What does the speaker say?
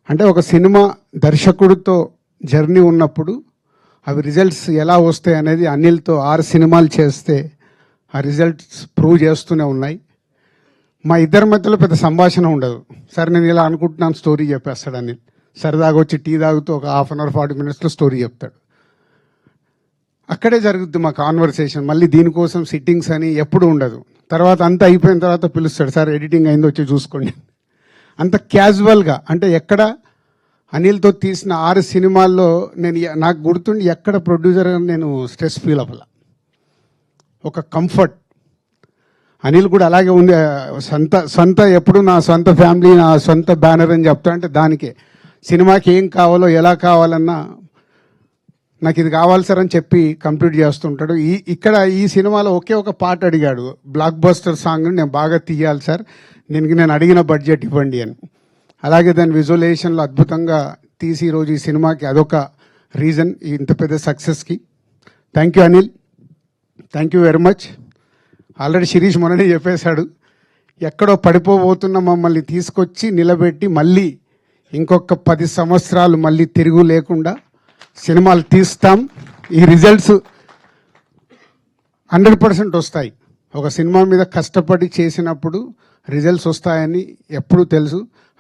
అంటే ఒక cinema దర్శకుడితో journey ఉన్నప్పుడు అవి రిజల్ట్స్ ఎలా వస్తాయి అనేది అనిల్తో 6 సినిమాలు చేస్తే ఆ రిజల్ట్స్ ప్రూవ్ చేస్తూనే ఉన్నాయి. మా ఇద్దరి మధ్యలో పెద్ద సంభాషణ ఉండదు. సార్ నేను ఇలా అనుకుంటున్నాను స్టోరీ చెప్పేస్తాడు అనిల్. సరదాగా వచ్చి టీ తాగుతూ ఒక 1/2 అవర్ 40 మినిట్స్లో స్టోరీ చెప్తాడు. అక్కడే జరుగుద్ది మా కాన్వర్సేషన్. మళ్ళీ దీనికోసం సిట్టింగ్స్ అని ఎప్పుడు ఉండదు. తర్వాత అంతా అయిపోయిన తర్వాత పిలుస్తాడు, సార్ ఎడిటింగ్ అయిందో వచ్చి చూసుకోండి. అంత క్యాజువల్గా, అంటే ఎక్కడ అనిల్తో తీసిన 6 సినిమాల్లో నేను నాకు గుర్తుండి ఎక్కడ ప్రొడ్యూసర్గా నేను స్ట్రెస్ ఫీల్ అవ్వాల. ఒక కంఫర్ట్. అనిల్ కూడా అలాగే ఉంది. సొంత ఎప్పుడు నా సొంత ఫ్యామిలీ, నా సొంత బ్యానర్ అని చెప్తా. అంటే దానికే సినిమాకి ఏం కావాలో ఎలా కావాలన్నా నాకు ఇది కావాలి సార్ అని చెప్పి కంప్లీట్ చేస్తుంటాడు. ఇక్కడ ఈ సినిమాలో ఒకే ఒక పాట అడిగాడు, బ్లాక్ బస్టర్ సాంగ్ నేను బాగా తీయాలి సార్, నేను అడిగిన బడ్జెట్ ఇవ్వండి అని. అలాగే దాని విజువలైజేషన్లో అద్భుతంగా తీసి ఈరోజు ఈ సినిమాకి అదొక రీజన్ ఇంత పెద్ద సక్సెస్కి. Thank you Anil, thank you very much. Already Shirish మొన్ననే చెప్పేశాడు, ఎక్కడో పడిపోబోతున్న మమ్మల్ని తీసుకొచ్చి నిలబెట్టి మళ్ళీ ఇంకొక 10 సంవత్సరాలు మళ్ళీ తిరుగు లేకుండా సినిమాలు తీస్తాం. ఈ రిజల్ట్స్ 100% వస్తాయి. ఒక సినిమా మీద కష్టపడి చేసినప్పుడు రిజల్ట్స్ వస్తాయని ఎప్పుడూ తెలుసు.